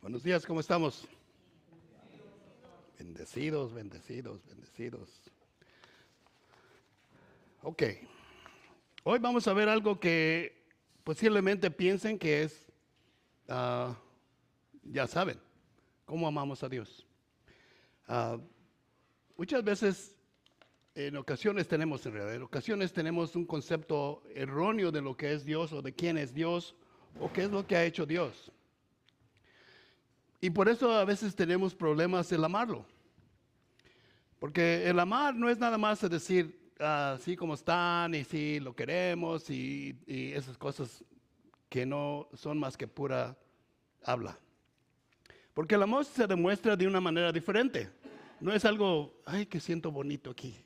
Buenos días, ¿cómo estamos? Bendecidos, bendecidos, bendecidos. Ok, hoy vamos a ver algo que posiblemente piensen que es, ah, ya saben, cómo amamos a Dios. Ah, Muchas veces, en ocasiones tenemos un concepto erróneo de lo que es Dios o de quién es Dios o qué es lo que ha hecho Dios. Y por eso a veces tenemos problemas en amarlo. Porque el amar no es nada más decir así como están y sí lo queremos y esas cosas que no son más que pura habla. Porque el amor se demuestra de una manera diferente. No es algo, ay, que siento bonito aquí.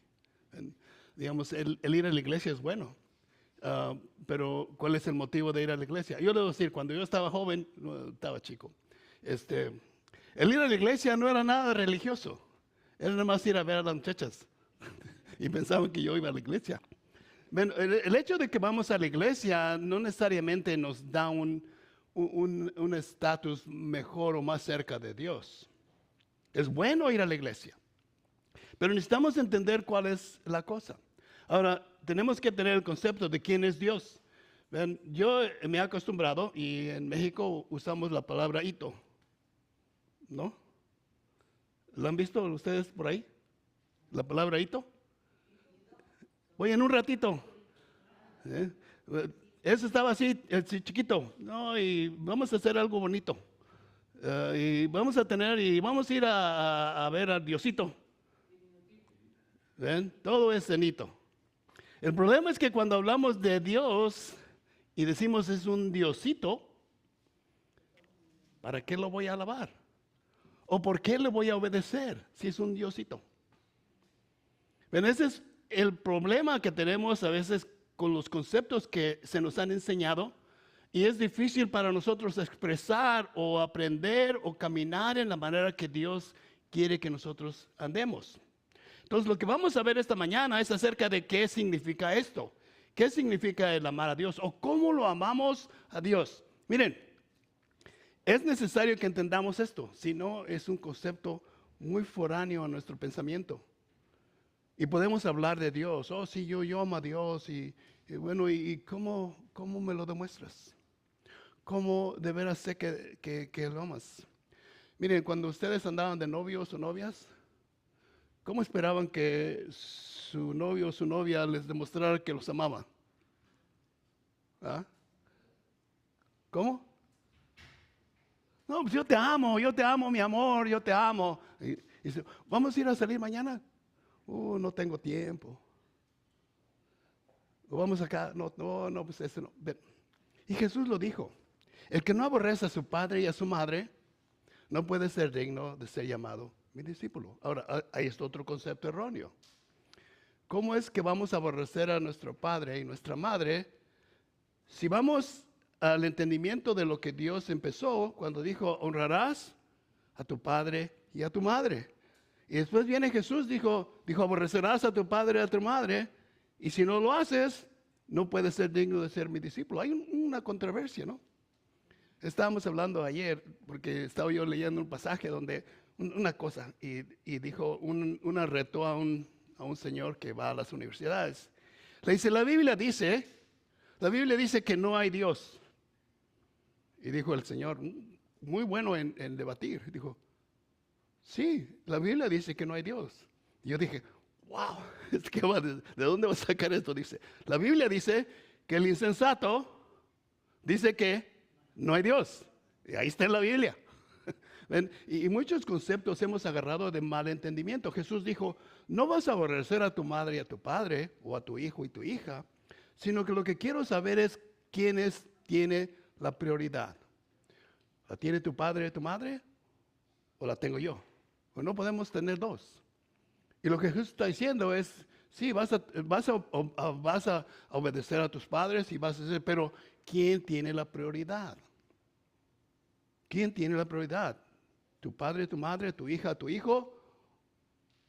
Digamos, el ir a la iglesia es bueno. Pero ¿cuál es el motivo de ir a la iglesia? Yo debo decir, cuando yo estaba joven, no, estaba chico, el ir a la iglesia no era nada religioso. Era nada más ir a ver a las muchachas. Y pensaban que yo iba a la iglesia. Bueno, el hecho de que vamos a la iglesia no necesariamente nos da un estatus mejor o más cerca de Dios. Es bueno ir a la iglesia, pero necesitamos entender cuál es la cosa. Ahora, tenemos que tener el concepto de quién es Dios. Ven, yo me he acostumbrado, y en México usamos la palabra hito, ¿no? ¿Lo han visto ustedes por ahí? La palabra hito. Voy en un ratito. ¿Eh? Eso estaba así, chiquito. No, y vamos a hacer algo bonito. Y vamos a ir a ver a Diosito. ¿Ven? Todo es cenito. El problema es que cuando hablamos de Dios y decimos es un Diosito, ¿para qué lo voy a alabar? ¿O por qué le voy a obedecer si es un Diosito? Ven, ese es el problema que tenemos a veces con los conceptos que se nos han enseñado, y es difícil para nosotros expresar o aprender o caminar en la manera que Dios quiere que nosotros andemos. Entonces, lo que vamos a ver esta mañana es acerca de qué significa esto. ¿Qué significa el amar a Dios? ¿O cómo lo amamos a Dios? Miren, es necesario que entendamos esto. Si no, es un concepto muy foráneo a nuestro pensamiento. Y podemos hablar de Dios. Oh, sí, yo amo a Dios. Y bueno, ¿y cómo me lo demuestras? ¿Cómo de veras sé que lo amas? Miren, cuando ustedes andaban de novios o novias, ¿cómo esperaban que su novio o su novia les demostrara que los amaba? ¿Ah? ¿Cómo? No, pues yo te amo, mi amor, yo te amo. Y dice, ¿vamos a ir a salir mañana? No tengo tiempo. O vamos acá, no, pues ese no. Ven. Y Jesús lo dijo, el que no aborrece a su padre y a su madre, no puede ser digno de ser llamado mi discípulo. Ahora, ahí está otro concepto erróneo. ¿Cómo es que vamos a aborrecer a nuestro padre y nuestra madre si vamos al entendimiento de lo que Dios empezó cuando dijo, honrarás a tu padre y a tu madre? Y después viene Jesús, dijo, aborrecerás a tu padre y a tu madre, y si no lo haces, no puedes ser digno de ser mi discípulo. Hay una controversia, ¿no? Estábamos hablando ayer, porque estaba yo leyendo un pasaje donde una cosa, y dijo, una retó a un señor que va a las universidades. Le dice, la Biblia dice que no hay Dios. Y dijo el señor, muy bueno en debatir, dijo, sí, la Biblia dice que no hay Dios. Y yo dije, wow, ¿de dónde va a sacar esto? Dice, la Biblia dice que el insensato dice que no hay Dios. Y ahí está en la Biblia. ¿Ven? Y muchos conceptos hemos agarrado de mal entendimiento. Jesús dijo, no vas a aborrecer a tu madre y a tu padre, o a tu hijo y tu hija, sino que lo que quiero saber es quién tiene la prioridad. ¿La tiene tu padre y tu madre? ¿O la tengo yo? Pues no podemos tener dos. Y lo que Jesús está diciendo es, sí, vas a obedecer a tus padres y vas a hacer, pero ¿quién tiene la prioridad? ¿Quién tiene la prioridad? ¿Tu padre, tu madre, tu hija, tu hijo?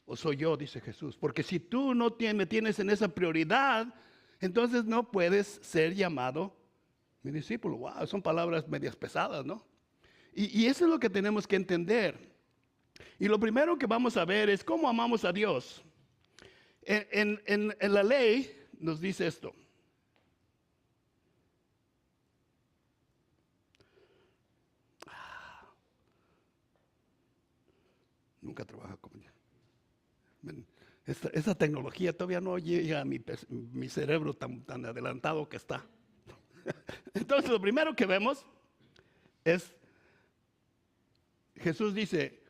¿O soy yo? Dice Jesús. Porque si tú no me tienes en esa prioridad, entonces no puedes ser llamado mi discípulo. Wow, son palabras medias pesadas, ¿no? Y eso es lo que tenemos que entender. Y lo primero que vamos a ver es cómo amamos a Dios. En la ley nos dice esto. Nunca trabaja como yo. Esta tecnología todavía no llega a mi cerebro tan adelantado que está. Entonces lo primero que vemos es, Jesús dice,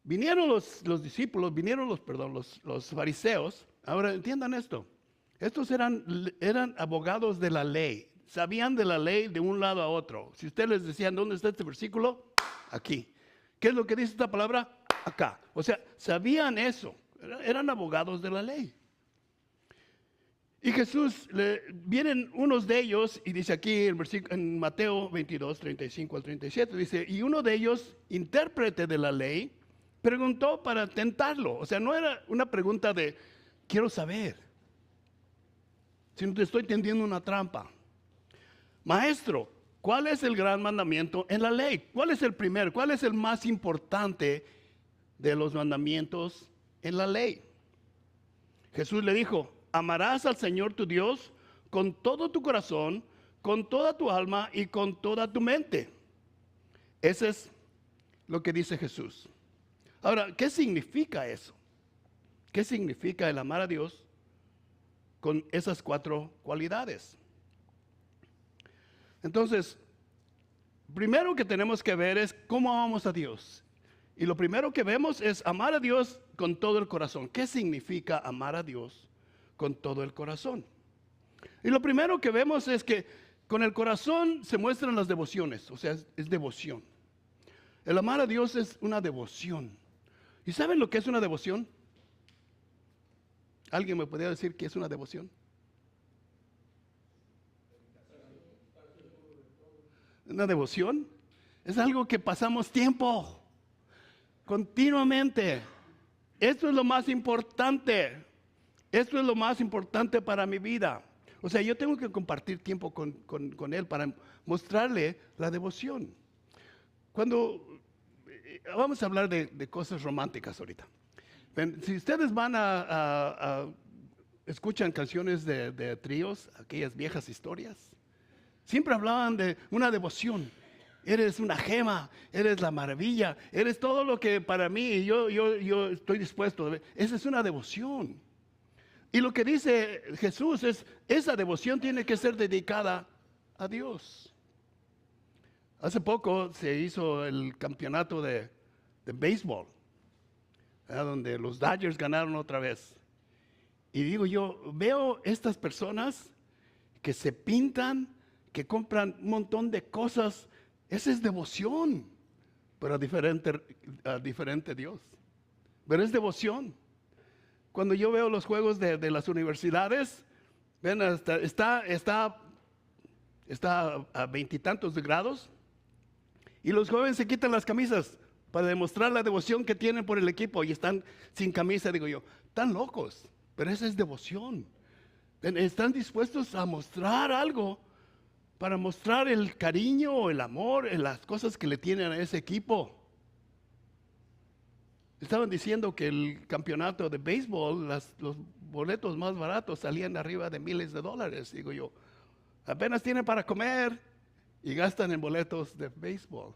vinieron los discípulos, vinieron los fariseos. Ahora entiendan esto, estos eran abogados de la ley, sabían de la ley de un lado a otro. Si ustedes les decían, ¿dónde está este versículo? Aquí. ¿Qué es lo que dice esta palabra? Acá. O sea, sabían eso, eran abogados de la ley. Y Jesús, vienen unos de ellos, y dice aquí en Mateo 22, 35 al 37, dice, y uno de ellos, intérprete de la ley, preguntó para tentarlo. O sea, no era una pregunta de, quiero saber, sino te estoy tendiendo una trampa. Maestro, ¿cuál es el gran mandamiento en la ley? ¿Cuál es el primero? ¿Cuál es el más importante de los mandamientos en la ley? Jesús le dijo, amarás al Señor tu Dios con todo tu corazón, con toda tu alma y con toda tu mente. Ese es lo que dice Jesús. Ahora, ¿qué significa eso? ¿Qué significa el amar a Dios con esas 4 cualidades? Entonces, primero que tenemos que ver es cómo amamos a Dios. Y lo primero que vemos es amar a Dios con todo el corazón. ¿Qué significa amar a Dios con todo el corazón? Y lo primero que vemos es que con el corazón se muestran las devociones, o sea, es devoción. El amar a Dios es una devoción. ¿Y saben lo que es una devoción? ¿Alguien me podría decir qué es una devoción? Una devoción es algo que pasamos tiempo, continuamente. Esto es lo más importante. Esto es lo más importante para mi vida. O sea, yo tengo que compartir tiempo con Él para mostrarle la devoción. Vamos a hablar de cosas románticas ahorita. Si ustedes van escuchan canciones de tríos, aquellas viejas historias, siempre hablaban de una devoción. Eres una gema, eres la maravilla, eres todo lo que para mí, yo estoy dispuesto. Esa es una devoción. Y lo que dice Jesús es, esa devoción tiene que ser dedicada a Dios. Hace poco se hizo el campeonato de béisbol, donde los Dodgers ganaron otra vez. Y digo yo, veo estas personas que se pintan, que compran un montón de cosas. Esa es devoción, pero a diferente Dios. Pero es devoción. Cuando yo veo los juegos de las universidades, ven, está a 20 y tantos de grados, y los jóvenes se quitan las camisas para demostrar la devoción que tienen por el equipo, y están sin camisa. Digo yo, están locos, pero esa es devoción. Están dispuestos a mostrar algo para mostrar el cariño o el amor en las cosas que le tienen a ese equipo. Estaban diciendo que el campeonato de béisbol, los boletos más baratos salían arriba de miles de dólares. Digo yo, apenas tienen para comer y gastan en boletos de béisbol.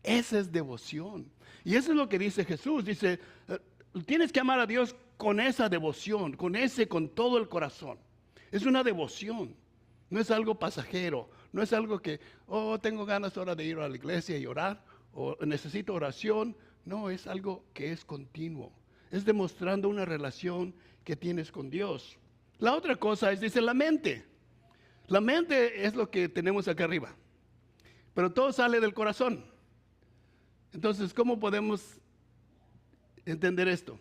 Esa es devoción. Y eso es lo que dice Jesús. Dice, tienes que amar a Dios con esa devoción, con todo el corazón. Es una devoción. No es algo pasajero. No es algo que, tengo ganas ahora de ir a la iglesia y orar, o necesito oración. No, es algo que es continuo. Es demostrando una relación que tienes con Dios. La otra cosa es, dice, la mente. La mente es lo que tenemos acá arriba. Pero todo sale del corazón. Entonces, ¿cómo podemos entender esto?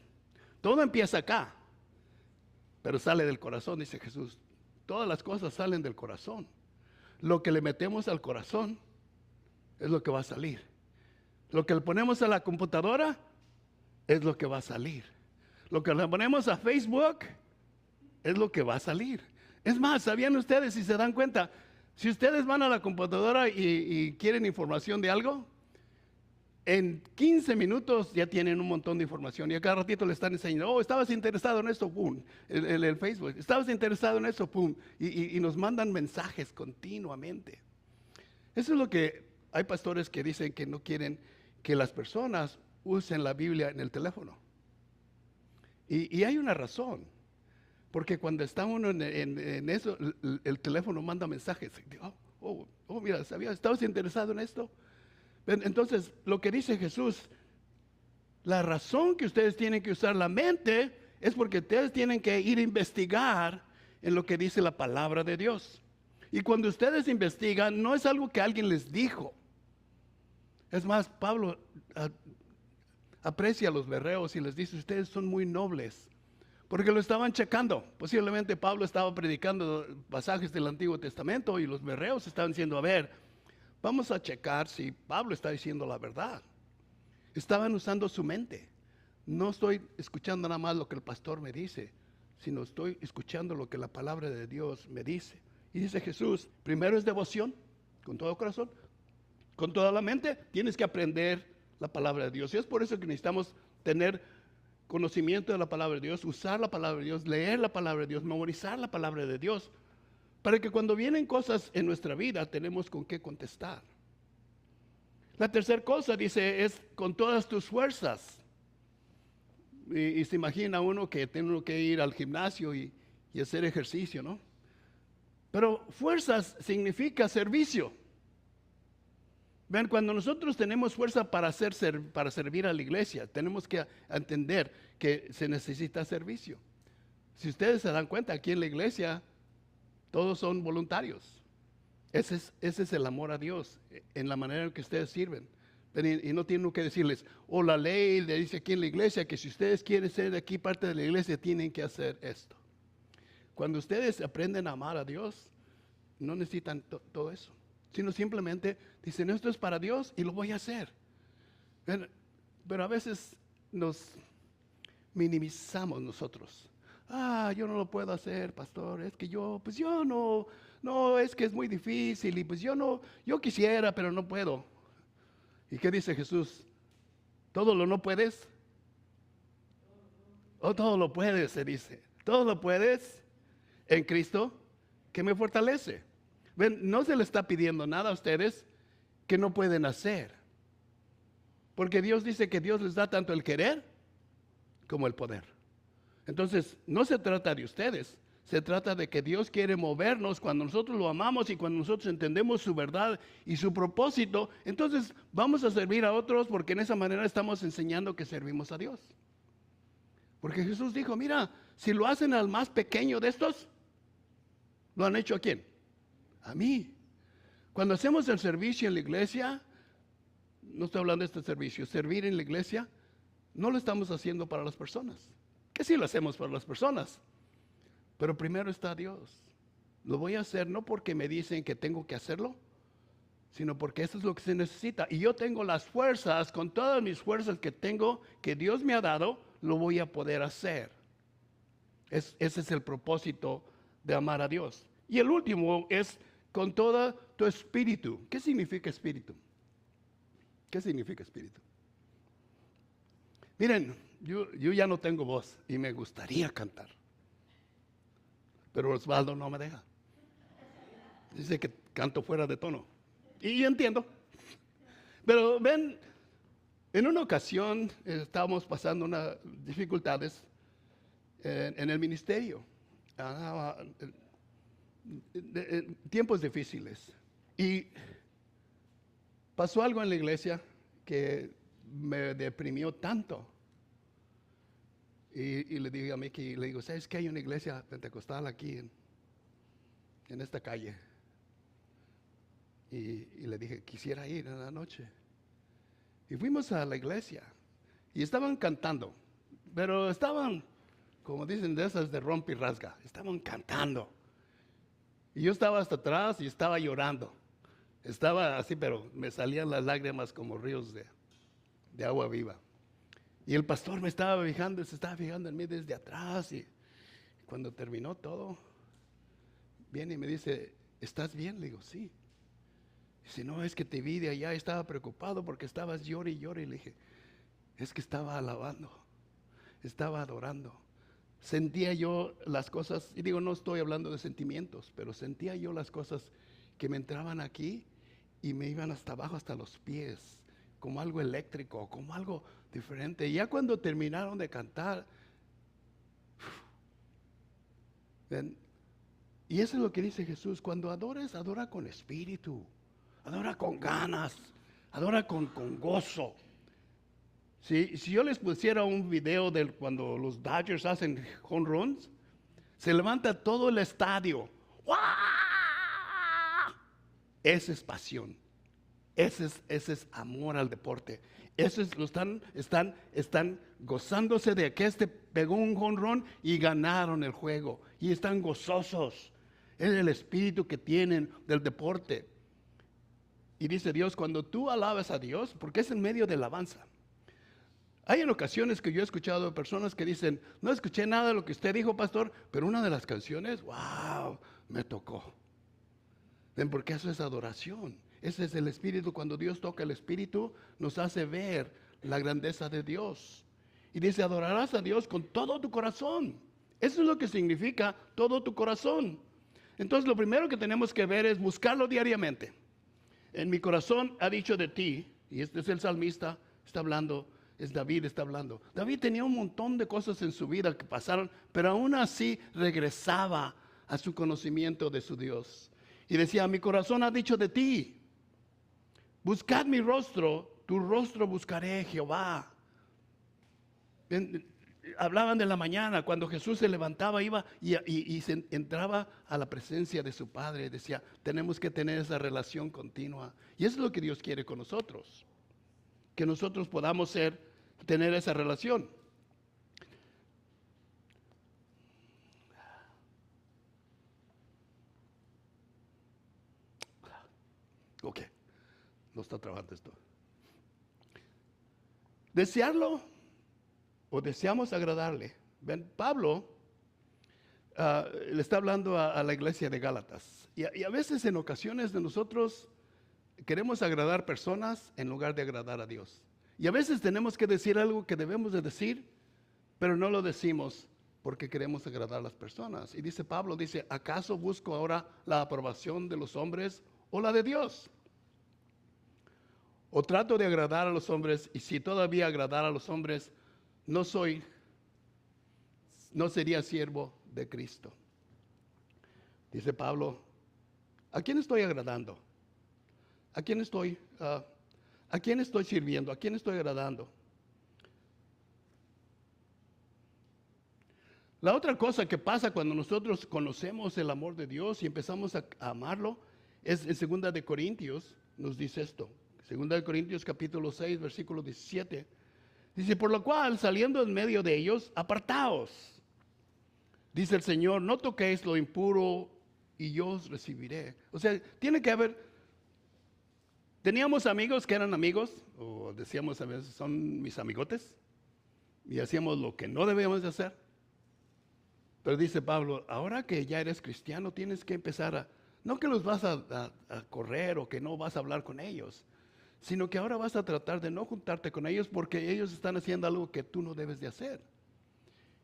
Todo empieza acá, pero sale del corazón, dice Jesús. Todas las cosas salen del corazón. Lo que le metemos al corazón es lo que va a salir. Lo que le ponemos a la computadora es lo que va a salir. Lo que le ponemos a Facebook es lo que va a salir. Es más, ¿sabían ustedes, si se dan cuenta, si ustedes van a la computadora y quieren información de algo, En 15 minutos ya tienen un montón de información y a cada ratito le están enseñando, oh, estabas interesado en esto, pum, el Facebook, estabas interesado en eso, pum, y nos mandan mensajes continuamente. Eso es lo que hay pastores que dicen que no quieren que las personas usen la Biblia en el teléfono. Y hay una razón, porque cuando está uno en eso, el teléfono manda mensajes. Mira, ¿estabas interesado en esto? Entonces, lo que dice Jesús, la razón que ustedes tienen que usar la mente es porque ustedes tienen que ir a investigar en lo que dice la palabra de Dios. Y cuando ustedes investigan, no es algo que alguien les dijo. Es más, Pablo aprecia a los bereos y les dice, ustedes son muy nobles, porque lo estaban checando. Posiblemente Pablo estaba predicando pasajes del Antiguo Testamento y los bereos estaban diciendo, a ver, vamos a checar si Pablo está diciendo la verdad. Estaban usando su mente. No estoy escuchando nada más lo que el pastor me dice, sino estoy escuchando lo que la palabra de Dios me dice. Y dice Jesús, primero es devoción, con todo corazón, con toda la mente. Tienes que aprender la palabra de Dios. Y es por eso que necesitamos tener conocimiento de la palabra de Dios, usar la palabra de Dios, leer la palabra de Dios, memorizar la palabra de Dios, para que cuando vienen cosas en nuestra vida tenemos con qué contestar. La tercera cosa, dice, es con todas tus fuerzas. Y se imagina uno que tiene que ir al gimnasio y hacer ejercicio, ¿no? Pero fuerzas significa servicio. Ven, cuando nosotros tenemos fuerza para servir a la iglesia, tenemos que entender que se necesita servicio. Si ustedes se dan cuenta, aquí en la iglesia todos son voluntarios. Ese es el amor a Dios, en la manera en que ustedes sirven. Y no tienen que decirles, la ley le dice aquí en la iglesia que si ustedes quieren ser de aquí parte de la iglesia, tienen que hacer esto. Cuando ustedes aprenden a amar a Dios, no necesitan todo eso, sino simplemente dicen, esto es para Dios y lo voy a hacer. Pero a veces nos minimizamos nosotros. Yo no lo puedo hacer, pastor, es que yo no, es que es muy difícil y yo quisiera, pero no puedo. ¿Y qué dice Jesús? ¿Todo lo no puedes? Todo lo puedes, se dice. Todo lo puedes en Cristo que me fortalece. Ven, no se le está pidiendo nada a ustedes que no pueden hacer. Porque Dios dice que Dios les da tanto el querer como el poder. Entonces, no se trata de ustedes. Se trata de que Dios quiere movernos cuando nosotros lo amamos y cuando nosotros entendemos su verdad y su propósito. Entonces, vamos a servir a otros porque en esa manera estamos enseñando que servimos a Dios. Porque Jesús dijo, mira, si lo hacen al más pequeño de estos, ¿lo han hecho a quién? A mí. Cuando hacemos el servicio en la iglesia, no estoy hablando de este servicio, servir en la iglesia, no lo estamos haciendo para las personas. Que sí lo hacemos para las personas, pero primero está Dios. Lo voy a hacer no porque me dicen que tengo que hacerlo, sino porque eso es lo que se necesita. Y yo tengo las fuerzas, con todas mis fuerzas que tengo, que Dios me ha dado, lo voy a poder hacer. Ese es el propósito de amar a Dios. Y el último es con todo tu espíritu. ¿Qué significa espíritu? ¿Qué significa espíritu? Miren, yo ya no tengo voz y me gustaría cantar, pero Osvaldo no me deja. Dice que canto fuera de tono. Y yo entiendo. Pero ven, en una ocasión estábamos pasando unas dificultades en el ministerio. Tiempos difíciles. Y pasó algo en la iglesia que me deprimió tanto. Y le dije a Mickey, le digo, ¿sabes qué? Hay una iglesia pentecostal aquí en esta calle. Y le dije, quisiera ir en la noche. Y fuimos a la iglesia. Y estaban cantando. Pero estaban, como dicen, de esas de rompe y rasga. Estaban cantando. Y yo estaba hasta atrás y estaba llorando. Estaba así, pero me salían las lágrimas como ríos de agua viva. Y el pastor se estaba fijando en mí desde atrás. Y cuando terminó todo, viene y me dice, ¿estás bien? Le digo, sí. Dice, no, es que te vi de allá, estaba preocupado porque estabas llore y llore. Y le dije, es que estaba alabando, estaba adorando. Sentía yo las cosas, y digo, no estoy hablando de sentimientos, pero sentía yo las cosas que me entraban aquí y me iban hasta abajo, hasta los pies, como algo eléctrico, como algo diferente. Y ya cuando terminaron de cantar, ven, y eso es lo que dice Jesús, cuando adores, adora con espíritu, adora con ganas, adora con gozo. Si yo les pusiera un video de cuando los Dodgers hacen home runs, se levanta todo el estadio. ¡Wow! Esa es pasión. Ese es amor al deporte. Están gozándose de que pegó un home run y ganaron el juego. Y están gozosos. Es el espíritu que tienen del deporte. Y dice Dios, cuando tú alabas a Dios, porque es en medio de alabanza. Hay en ocasiones que yo he escuchado de personas que dicen, no escuché nada de lo que usted dijo, pastor, pero una de las canciones, wow, me tocó. ¿Ven? Porque eso es adoración. Ese es el espíritu. Cuando Dios toca el espíritu, nos hace ver la grandeza de Dios. Y dice, adorarás a Dios con todo tu corazón. Eso es lo que significa todo tu corazón. Entonces, lo primero que tenemos que ver es buscarlo diariamente. En mi corazón ha dicho de ti, y este es el salmista, está hablando, es David, está hablando. David tenía un montón de cosas en su vida que pasaron, pero aún así regresaba a su conocimiento de su Dios. Y decía, mi corazón ha dicho de ti, buscad mi rostro, tu rostro buscaré, Jehová. Hablaban de la mañana, cuando Jesús se levantaba, iba y entraba a la presencia de su Padre. Decía, tenemos que tener esa relación continua. Y eso es lo que Dios quiere con nosotros. Que nosotros podamos tener esa relación. Ok, no está trabajando esto. Desearlo o deseamos agradarle. Ven, Pablo le está hablando a la iglesia de Gálatas. Y a veces en ocasiones de nosotros queremos agradar personas en lugar de agradar a Dios. Y a veces tenemos que decir algo que debemos de decir, pero no lo decimos porque queremos agradar a las personas. Y dice Pablo, dice, ¿acaso busco ahora la aprobación de los hombres o la de Dios? O trato de agradar a los hombres, y si todavía agradar a los hombres, no sería siervo de Cristo. Dice Pablo, ¿a quién estoy agradando? ¿A quién estoy sirviendo? ¿A quién estoy agradando? La otra cosa que pasa cuando nosotros conocemos el amor de Dios y empezamos a amarlo, es en 2 de Corintios, nos dice esto. 2 de Corintios capítulo 6, versículo 17. Dice, por lo cual, saliendo en medio de ellos, apartaos. Dice el Señor, no toquéis lo impuro y yo os recibiré. O sea, tiene que haber. Teníamos amigos que eran amigos, o decíamos a veces, son mis amigotes, y hacíamos lo que no debíamos de hacer. Pero dice Pablo, ahora que ya eres cristiano, tienes que empezar no que los vas a correr o que no vas a hablar con ellos, sino que ahora vas a tratar de no juntarte con ellos porque ellos están haciendo algo que tú no debes de hacer.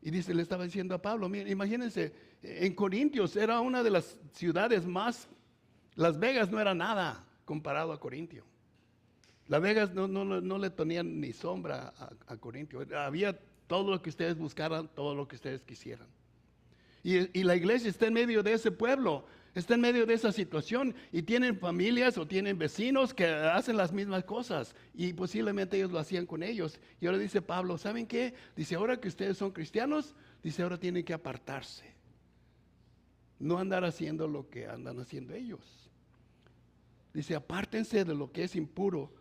Y dice, le estaba diciendo a Pablo, mira, imagínense, en Corintios era una de las ciudades más, Las Vegas no era nada comparado a Corintio. Las Vegas no le tenían ni sombra a Corintio. Había todo lo que ustedes buscaran, todo lo que ustedes quisieran. Y la iglesia está en medio de ese pueblo, está en medio de esa situación y tienen familias o tienen vecinos que hacen las mismas cosas y posiblemente ellos lo hacían con ellos. Y ahora dice Pablo, ¿saben qué? Dice, ahora que ustedes son cristianos, dice, ahora tienen que apartarse. No andar haciendo lo que andan haciendo ellos. Dice, apártense de lo que es impuro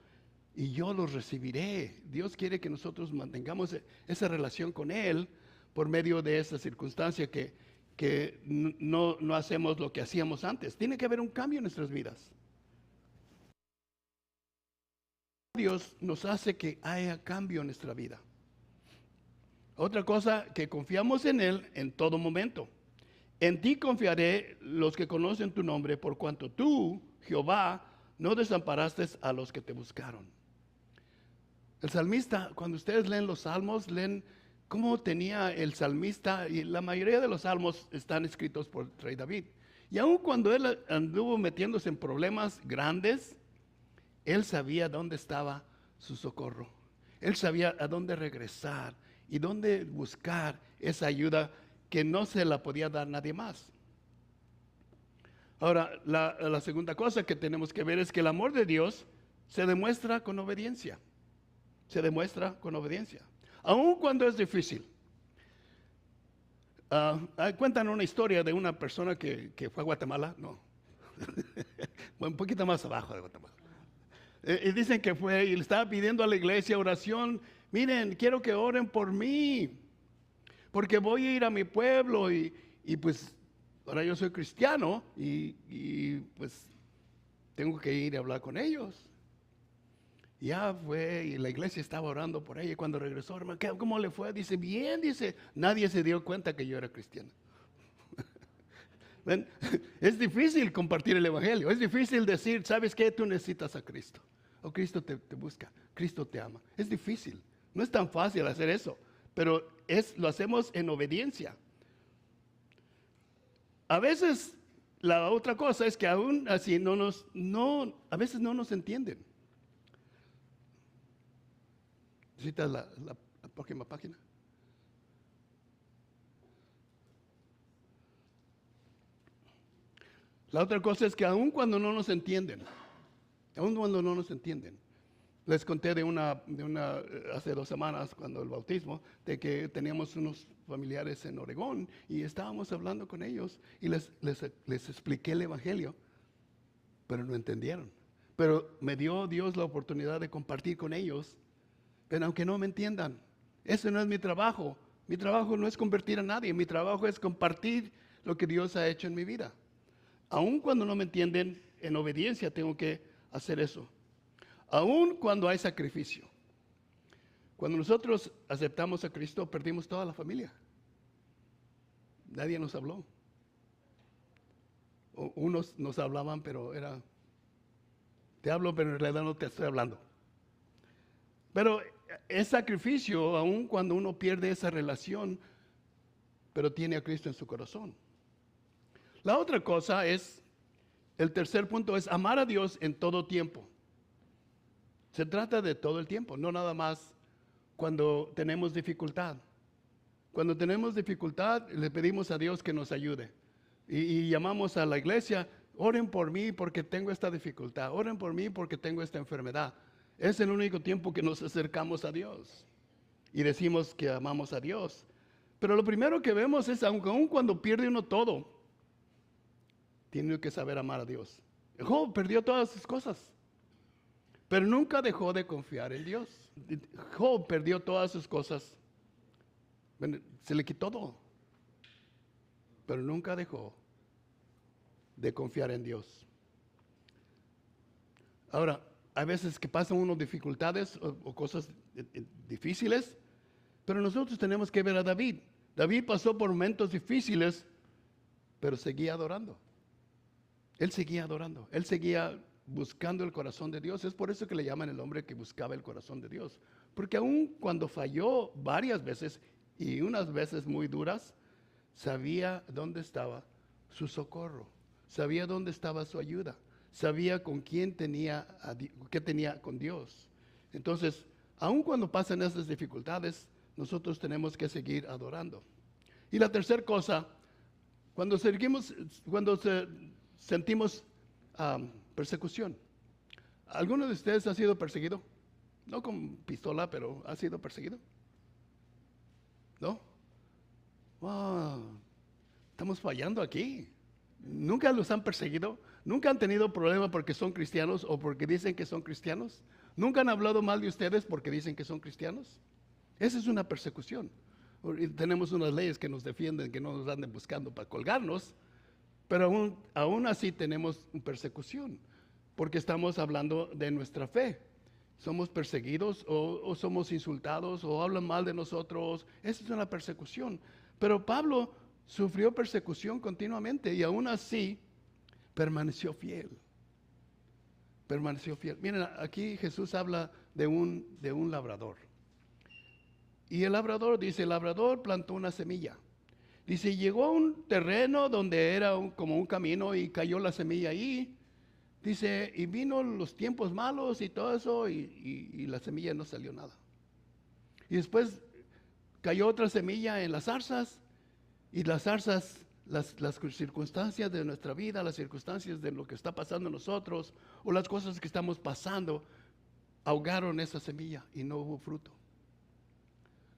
y yo los recibiré. Dios quiere que nosotros mantengamos esa relación con Él por medio de esa circunstancia que no hacemos lo que hacíamos antes. Tiene que haber un cambio en nuestras vidas. Dios nos hace que haya cambio en nuestra vida. Otra cosa, que confiamos en Él en todo momento. En ti confiaré los que conocen tu nombre, por cuanto tú, Jehová, no desamparaste a los que te buscaron. El salmista, cuando ustedes leen los salmos, leen cómo tenía el salmista, y la mayoría de los salmos están escritos por el rey David. Y aun cuando él anduvo metiéndose en problemas grandes, él sabía dónde estaba su socorro. Él sabía a dónde regresar y dónde buscar esa ayuda que no se la podía dar nadie más. Ahora, la segunda cosa que tenemos que ver es que el amor de Dios se demuestra con obediencia. Se demuestra con obediencia. Aun cuando es difícil. Cuentan una historia de una persona que fue a Guatemala. No. Un poquito más abajo de Guatemala. Y dicen que fue y le estaba pidiendo a la iglesia oración. Miren, quiero que oren por mí. Porque voy a ir a mi pueblo y pues ahora yo soy cristiano y pues tengo que ir a hablar con ellos. Ya fue y la iglesia estaba orando por ella. Y cuando regresó, hermano, ¿cómo le fue? Dice, bien, dice, nadie se dio cuenta que yo era cristiano. ¿Ven? Es difícil compartir el evangelio. Es difícil decir, ¿sabes qué? Tú necesitas a Cristo. O Cristo te busca. Cristo te ama. Es difícil. No es tan fácil hacer eso. Pero lo hacemos en obediencia. A veces, la otra cosa es que aún así a veces no nos entienden. ¿Necesitas la próxima página? La otra cosa es que aun cuando no nos entienden, les conté de una hace 2 semanas, cuando el bautismo, de que teníamos unos familiares en Oregón y estábamos hablando con ellos y les expliqué el evangelio, pero no entendieron. Pero me dio Dios la oportunidad de compartir con ellos. Pero aunque no me entiendan, ese no es mi trabajo. Mi trabajo no es convertir a nadie. Mi trabajo es compartir lo que Dios ha hecho en mi vida. Aun cuando no me entienden, en obediencia tengo que hacer eso. Aun cuando hay sacrificio. Cuando nosotros aceptamos a Cristo, perdimos toda la familia. Nadie nos habló. Unos nos hablaban, pero te hablo, pero en realidad no te estoy hablando. Pero es sacrificio aun cuando uno pierde esa relación, pero tiene a Cristo en su corazón. La otra cosa es, el tercer punto es amar a Dios en todo tiempo. Se trata de todo el tiempo, no nada más cuando tenemos dificultad. Cuando tenemos dificultad, le pedimos a Dios que nos ayude. Y llamamos a la iglesia, oren por mí porque tengo esta dificultad, oren por mí porque tengo esta enfermedad. Es el único tiempo que nos acercamos a Dios y decimos que amamos a Dios. Pero lo primero que vemos es, aun cuando pierde uno todo, tiene que saber amar a Dios. Job perdió todas sus cosas, pero nunca dejó de confiar en Dios. Job perdió todas sus cosas, se le quitó todo, pero nunca dejó de confiar en Dios. Ahora, hay veces que pasan unas dificultades o cosas difíciles, pero nosotros tenemos que ver a David. David pasó por momentos difíciles, pero seguía adorando. Él seguía adorando. Él seguía buscando el corazón de Dios. Es por eso que le llaman el hombre que buscaba el corazón de Dios. Porque aun cuando falló varias veces y unas veces muy duras, sabía dónde estaba su socorro. Sabía dónde estaba su ayuda. Sabía con quién qué tenía con Dios. Entonces, aun cuando pasan esas dificultades, nosotros tenemos que seguir adorando. Y la tercera cosa, cuando sentimos persecución. ¿Alguno de ustedes ha sido perseguido? No con pistola, pero ¿ha sido perseguido? ¿No? Wow, estamos fallando aquí. ¿Nunca los han perseguido? ¿Nunca han tenido problema porque son cristianos o porque dicen que son cristianos? ¿Nunca han hablado mal de ustedes porque dicen que son cristianos? Esa es una persecución. Y tenemos unas leyes que nos defienden, que no nos anden buscando para colgarnos, pero aún así tenemos persecución, porque estamos hablando de nuestra fe. Somos perseguidos o somos insultados o hablan mal de nosotros. Esa es una persecución. Pero Pablo sufrió persecución continuamente y aún así permaneció fiel. permaneció fiel. Miren, aquí Jesús habla de un labrador. Y el labrador, dice, el labrador plantó una semilla. Dice, llegó a un terreno donde era como un camino y cayó la semilla ahí. Dice, y vino los tiempos malos y todo eso y la semilla no salió nada. Y después cayó otra semilla en las zarzas y las zarzas, las circunstancias de nuestra vida, las circunstancias de lo que está pasando en nosotros o las cosas que estamos pasando, ahogaron esa semilla y no hubo fruto.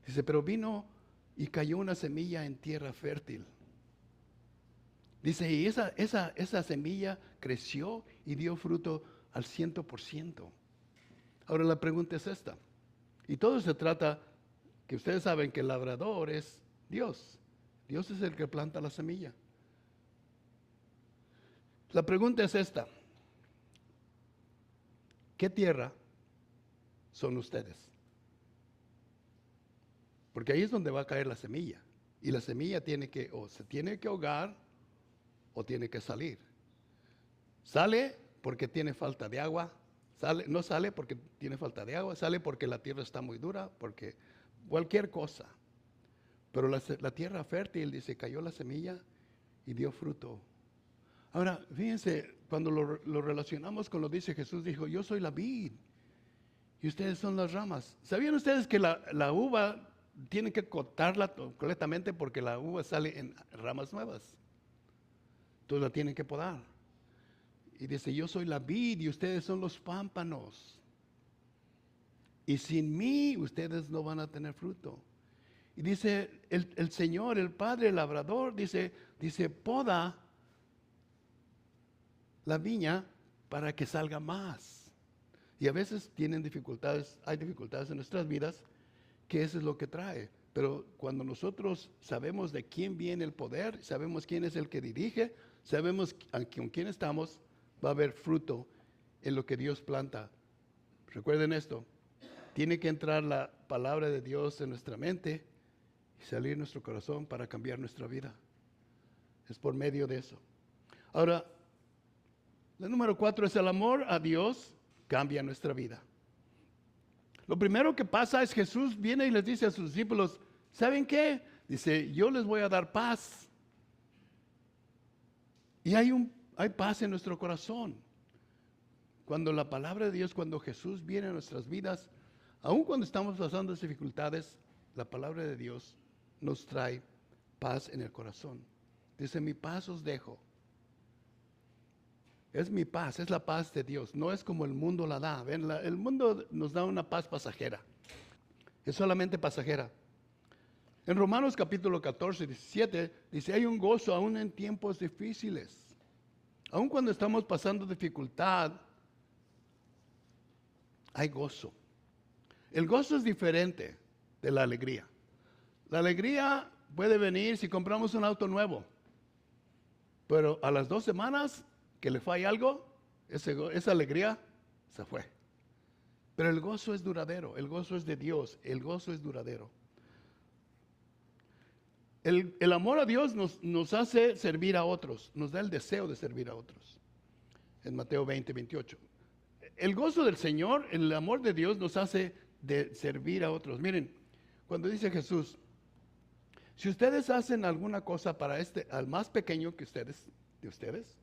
Dice, pero vino y cayó una semilla en tierra fértil. Dice, y esa semilla creció y dio fruto al 100%. Ahora la pregunta es esta. Y todo se trata, que ustedes saben que el labrador es Dios. Dios es el que planta la semilla. La pregunta es esta. ¿Qué tierra son ustedes? Porque ahí es donde va a caer la semilla. Y la semilla tiene que, o se tiene que ahogar, o tiene que salir. Sale porque tiene falta de agua. No sale porque tiene falta de agua. Sale porque la tierra está muy dura, porque cualquier cosa. Pero la tierra fértil, dice, cayó la semilla y dio fruto. Ahora, fíjense, cuando lo relacionamos con lo que dice Jesús, dijo, yo soy la vid y ustedes son las ramas. ¿Sabían ustedes que la uva tienen que cortarla completamente porque la uva sale en ramas nuevas? Entonces la tienen que podar. Y dice, yo soy la vid y ustedes son los pámpanos. Y sin mí ustedes no van a tener fruto. Y dice el Señor, el Padre, el labrador, dice, poda la viña para que salga más. Y a veces tienen dificultades, hay dificultades en nuestras vidas, que eso es lo que trae. Pero cuando nosotros sabemos de quién viene el poder, sabemos quién es el que dirige, sabemos con quién estamos, va a haber fruto en lo que Dios planta. Recuerden esto, tiene que entrar la palabra de Dios en nuestra mente y salir nuestro corazón para cambiar nuestra vida. Es por medio de eso. Ahora, la número 4 es el amor a Dios cambia nuestra vida. Lo primero que pasa es Jesús viene y les dice a sus discípulos, ¿saben qué? Dice, yo les voy a dar paz. Y hay paz en nuestro corazón. Cuando la palabra de Dios, cuando Jesús viene a nuestras vidas, aun cuando estamos pasando dificultades, la palabra de Dios nos trae paz en el corazón. Dice, mi paz os dejo. Es mi paz, es la paz de Dios. No es como el mundo la da. ¿Ven? El mundo nos da una paz pasajera. Es solamente pasajera. En Romanos capítulo 14, 17, dice, hay un gozo aún en tiempos difíciles. Aún cuando estamos pasando dificultad, hay gozo. El gozo es diferente de la alegría. La alegría puede venir si compramos un auto nuevo. Pero a las 2 semanas que le falla algo, esa alegría se fue. Pero el gozo es duradero, el gozo es de Dios, el gozo es duradero. El amor a Dios nos hace servir a otros, nos da el deseo de servir a otros. En Mateo 20, 28. El gozo del Señor, el amor de Dios nos hace de servir a otros. Miren, cuando dice Jesús, si ustedes hacen alguna cosa para al más pequeño que de ustedes,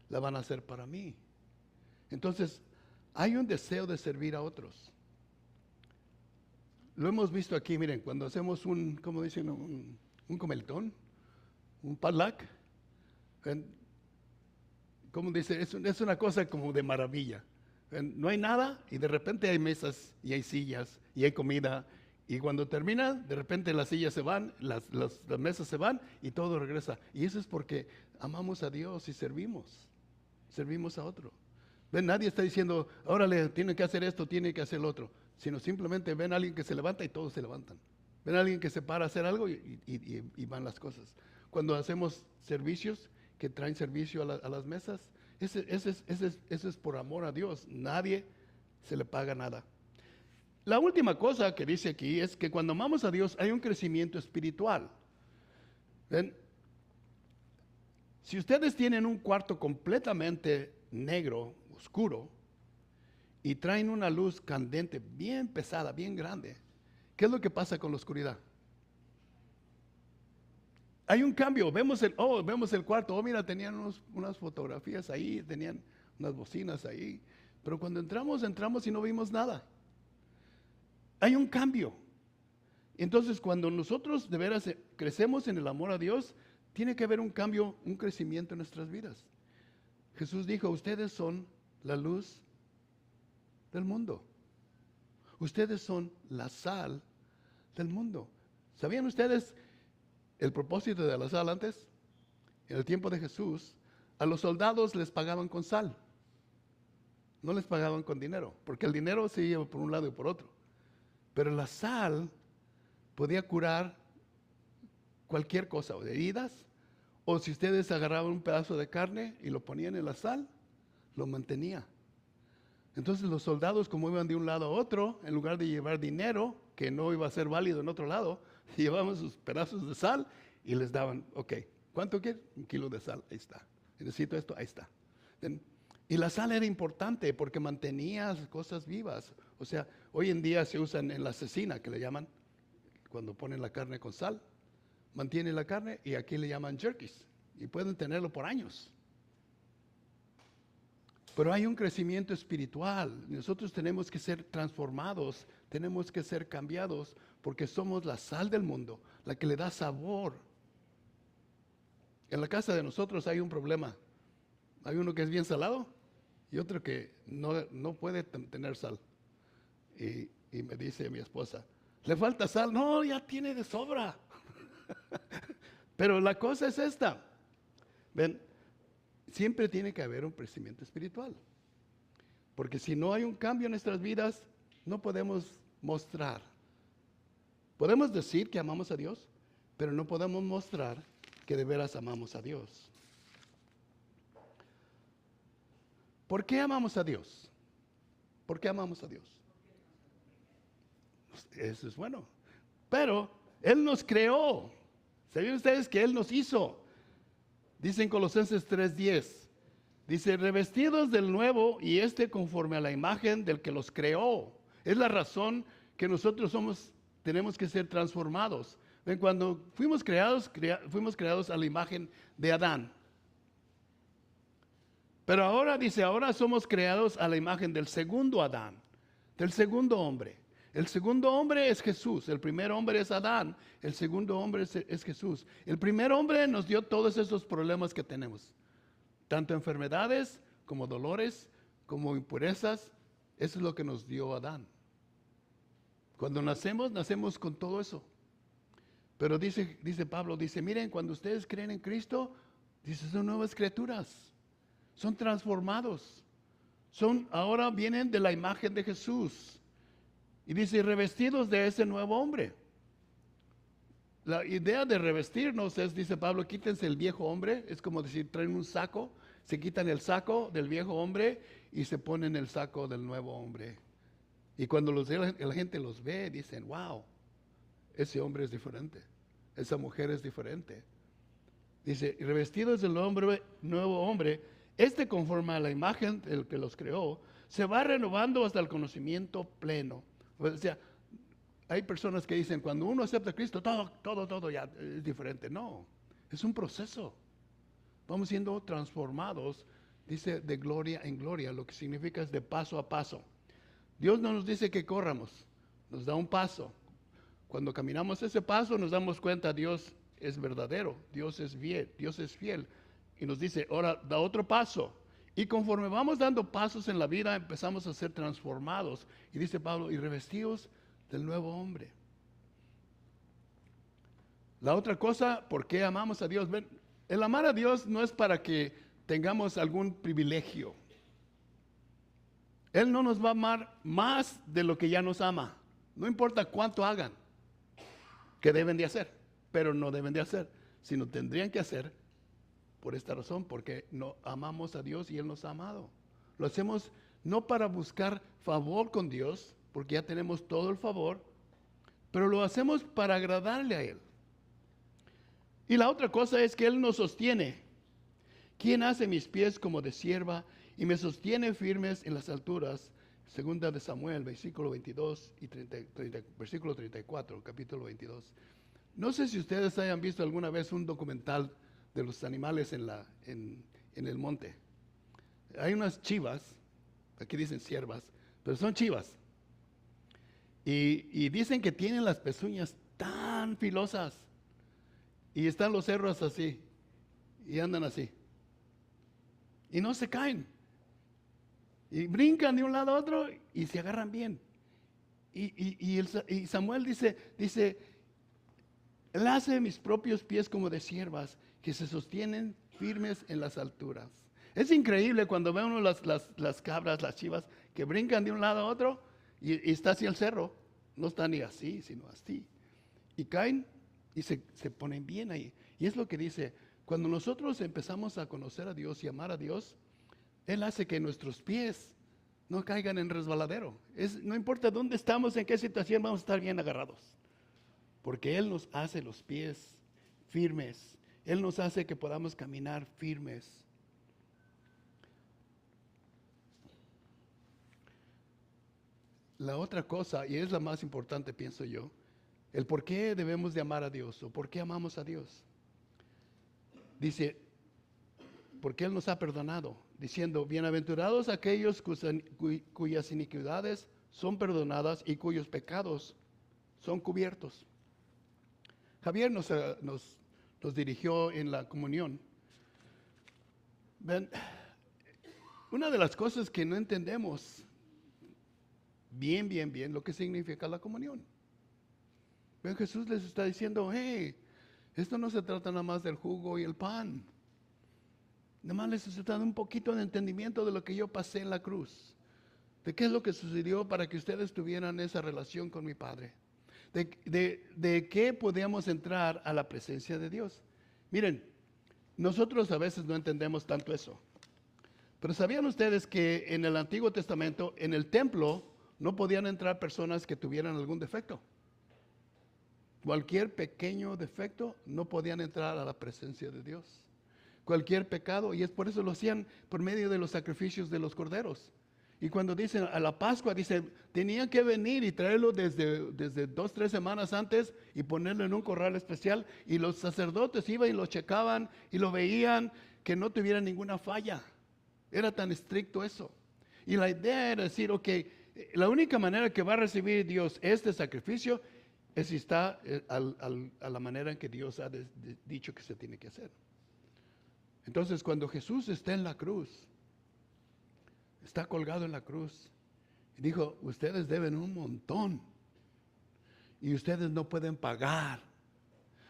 la van a hacer para mí. Entonces, hay un deseo de servir a otros. Lo hemos visto aquí, miren, cuando hacemos ¿cómo dicen? Un comeltón, un potluck. Como dice, es una cosa como de maravilla. No hay nada y de repente hay mesas y hay sillas y hay comida. Y cuando termina, de repente las sillas se van, las mesas se van y todo regresa. Y eso es porque amamos a Dios y servimos a otro. ¿Ven? Nadie está diciendo, órale, tiene que hacer esto, tiene que hacer lo otro. Sino simplemente ven a alguien que se levanta y todos se levantan. Ven a alguien que se para a hacer algo y van las cosas. Cuando hacemos servicios que traen servicio a las mesas, eso es por amor a Dios. Nadie se le paga nada. La última cosa que dice aquí es que cuando amamos a Dios hay un crecimiento espiritual. ¿Ven? Si ustedes tienen un cuarto completamente negro, oscuro, y traen una luz candente, bien pesada, bien grande. ¿Qué es lo que pasa con la oscuridad? Hay un cambio, vemos el cuarto, mira, tenían unas fotografías ahí, tenían unas bocinas ahí, pero cuando entramos y no vimos nada. Hay un cambio. Entonces, cuando nosotros de veras crecemos en el amor a Dios, tiene que haber un cambio, un crecimiento en nuestras vidas. Jesús dijo, ustedes son la luz del mundo. Ustedes son la sal del mundo. ¿Sabían ustedes el propósito de la sal antes? En el tiempo de Jesús, a los soldados les pagaban con sal. No les pagaban con dinero, porque el dinero se iba por un lado y por otro. Pero la sal podía curar cualquier cosa, o heridas, o si ustedes agarraban un pedazo de carne y lo ponían en la sal, lo mantenía. Entonces los soldados, como iban de un lado a otro, en lugar de llevar dinero, que no iba a ser válido en otro lado, llevaban sus pedazos de sal y les daban, ok, ¿cuánto quieres? 1 kilo de sal, ahí está. Necesito esto, ahí está. Y la sal era importante porque mantenía las cosas vivas. O sea, hoy en día se usan en la cecina, que le llaman, cuando ponen la carne con sal, mantiene la carne y aquí le llaman jerkies. Y pueden tenerlo por años. Pero hay un crecimiento espiritual. Nosotros tenemos que ser transformados, tenemos que ser cambiados, porque somos la sal del mundo, la que le da sabor. En la casa de nosotros hay un problema. Hay uno que es bien salado y otro que no puede tener sal. Y me dice mi esposa, ¿le falta sal? No, ya tiene de sobra. Pero la cosa es esta. Ven, siempre tiene que haber un crecimiento espiritual. Porque si no hay un cambio en nuestras vidas, no podemos mostrar. Podemos decir que amamos a Dios, pero no podemos mostrar que de veras amamos a Dios. ¿Por qué amamos a Dios? ¿Por qué amamos a Dios? Eso es bueno. Pero Él nos creó. ¿Sabían ustedes que Él nos hizo? Dice en Colosenses 3:10. Dice, revestidos del nuevo y conforme a la imagen del que los creó. Es la razón que nosotros tenemos que ser transformados. Ven, cuando fuimos creados a la imagen de Adán. Pero ahora dice, ahora somos creados a la imagen del segundo Adán, del segundo hombre. El segundo hombre es Jesús, el primer hombre es Adán, el segundo hombre es Jesús. El primer hombre nos dio todos esos problemas que tenemos, tanto enfermedades como dolores, como impurezas. Eso es lo que nos dio Adán. Cuando nacemos con todo eso. Pero dice Pablo, miren, cuando ustedes creen en Cristo, dice, son nuevas criaturas. Son transformados. Ahora vienen de la imagen de Jesús. Y dice, revestidos de ese nuevo hombre. La idea de revestirnos es, dice Pablo, quítense el viejo hombre. Es como decir, traen un saco, se quitan el saco del viejo hombre y se ponen el saco del nuevo hombre. Y cuando la gente los ve, dicen, wow, ese hombre es diferente. Esa mujer es diferente. Dice, revestidos del nuevo hombre, conforme a la imagen del que los creó, se va renovando hasta el conocimiento pleno. O sea, hay personas que dicen, cuando uno acepta a Cristo, todo ya es diferente. No, es un proceso. Vamos siendo transformados, dice, de gloria en gloria, lo que significa es de paso a paso. Dios no nos dice que corramos, nos da un paso. Cuando caminamos ese paso nos damos cuenta, Dios es verdadero, Dios es fiel. Y nos dice, ahora da otro paso. Y conforme vamos dando pasos en la vida, empezamos a ser transformados. Y dice Pablo, y revestidos del nuevo hombre. La otra cosa, ¿por qué amamos a Dios? Ven, el amar a Dios no es para que tengamos algún privilegio. Él no nos va a amar más de lo que ya nos ama. No importa cuánto hagan, que deben de hacer, pero no deben de hacer, sino tendrían que hacer por esta razón, porque no amamos a Dios y Él nos ha amado. Lo hacemos no para buscar favor con Dios, porque ya tenemos todo el favor, pero lo hacemos para agradarle a Él. Y la otra cosa es que Él nos sostiene. ¿Quién hace mis pies como de sierva y me sostiene firmes en las alturas? Segunda de Samuel, versículo 22 y versículo 34, capítulo 22. No sé si ustedes hayan visto alguna vez un documental de los animales en el monte. Hay unas chivas, aquí dicen ciervas, pero son chivas. Y dicen que tienen las pezuñas tan filosas. Y están los cerros así. Y andan así. Y no se caen. Y brincan de un lado a otro y se agarran bien. Y Samuel dice, Él hace mis propios pies como de ciervas que se sostienen firmes en las alturas. Es increíble cuando ve uno las cabras, las chivas, que brincan de un lado a otro y está así el cerro. No está ni así, sino así. Y caen y se ponen bien ahí. Y es lo que dice, cuando nosotros empezamos a conocer a Dios y amar a Dios, Él hace que nuestros pies no caigan en resbaladero. No importa dónde estamos, en qué situación, vamos a estar bien agarrados. Porque Él nos hace los pies firmes. Él nos hace que podamos caminar firmes. La otra cosa, y es la más importante, pienso yo, el por qué debemos de amar a Dios o por qué amamos a Dios. Dice, porque Él nos ha perdonado, diciendo, bienaventurados aquellos cuyas iniquidades son perdonadas y cuyos pecados son cubiertos. Javier nos dirigió en la comunión. Ven, una de las cosas que no entendemos bien lo que significa la comunión. Ven, Jesús les está diciendo, hey, esto no se trata nada más del jugo y el pan. Nada más les está dando un poquito de entendimiento de lo que yo pasé en la cruz. De qué es lo que sucedió para que ustedes tuvieran esa relación con mi Padre. De qué podíamos entrar a la presencia de Dios. Miren, nosotros a veces no entendemos tanto eso. Pero ¿sabían ustedes que en el Antiguo Testamento, en el templo, no podían entrar personas que tuvieran algún defecto? Cualquier pequeño defecto no podían entrar a la presencia de Dios. Cualquier pecado, y es por eso lo hacían por medio de los sacrificios de los corderos. Y cuando dicen a la Pascua, dicen, tenían que venir y traerlo desde 2-3 semanas antes y ponerlo en un corral especial. Y los sacerdotes iban y lo checaban y lo veían que no tuviera ninguna falla. Era tan estricto eso. Y la idea era decir, ok, la única manera que va a recibir Dios este sacrificio es si está a la manera en que Dios ha dicho que se tiene que hacer. Entonces, cuando Jesús está en la cruz, está colgado en la cruz, y dijo, ustedes deben un montón, y ustedes no pueden pagar.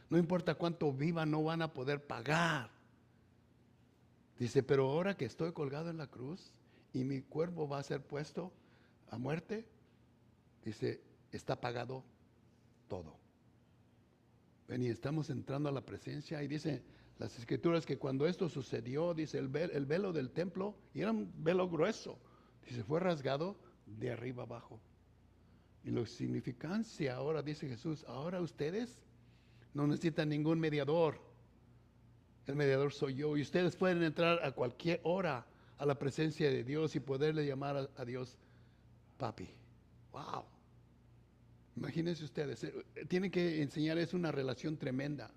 No importa cuánto vivan, no van a poder pagar. Dice, pero ahora que estoy colgado en la cruz, y mi cuerpo va a ser puesto a muerte, dice, está pagado todo. Ven, y estamos entrando a la presencia, y dice las escrituras que cuando esto sucedió, dice el velo del templo, y era un velo grueso, dice, fue rasgado de arriba abajo. Y la significancia ahora, dice Jesús, ahora ustedes no necesitan ningún mediador. El mediador soy yo, y ustedes pueden entrar a cualquier hora a la presencia de Dios y poderle llamar a Dios papi. Wow. Imagínense ustedes, tienen que enseñarles una relación tremenda.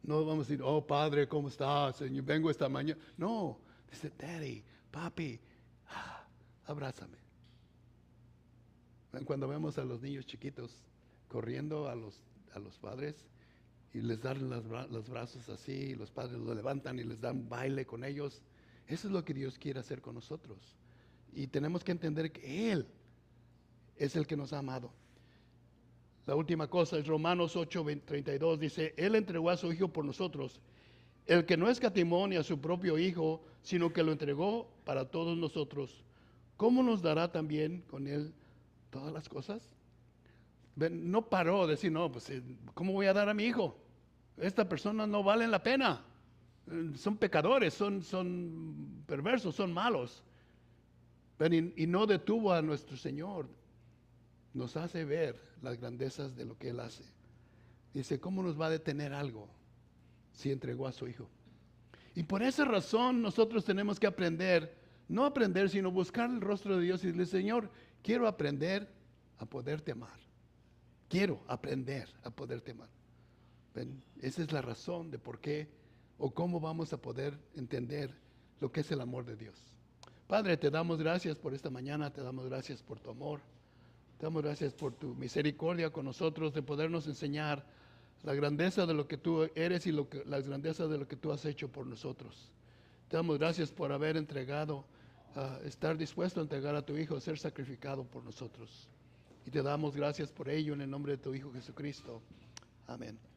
No vamos a decir, oh Padre, ¿cómo estás? Señor, vengo esta mañana. No, dice, Daddy, papi, abrázame. Cuando vemos a los niños chiquitos corriendo a los padres y les dan los brazos así, y los padres los levantan y les dan baile con ellos, eso es lo que Dios quiere hacer con nosotros. Y tenemos que entender que Él es el que nos ha amado. La última cosa es Romanos 8:32, dice, Él entregó a su Hijo por nosotros, el que no escatimó ni a su propio Hijo, sino que lo entregó para todos nosotros. ¿Cómo nos dará también con Él todas las cosas? No paró de decir, no, pues, ¿cómo voy a dar a mi hijo? Esta persona no vale la pena. Son pecadores, son perversos, son malos. Y no detuvo a nuestro Señor. Nos hace ver las grandezas de lo que Él hace. Dice, ¿cómo nos va a detener algo si entregó a su Hijo? Y por esa razón nosotros tenemos que aprender No aprender, sino buscar el rostro de Dios y decirle, Señor, quiero aprender a poderte amar. Quiero aprender a poderte amar. ¿Ven? Esa es la razón de por qué o cómo vamos a poder entender lo que es el amor de Dios. Padre, te damos gracias por esta mañana, te damos gracias por tu amor, te damos gracias por tu misericordia con nosotros, de podernos enseñar la grandeza de lo que tú eres y la grandeza de lo que tú has hecho por nosotros. Te damos gracias por haber entregado, estar dispuesto a entregar a tu Hijo, a ser sacrificado por nosotros. Y te damos gracias por ello en el nombre de tu Hijo Jesucristo. Amén.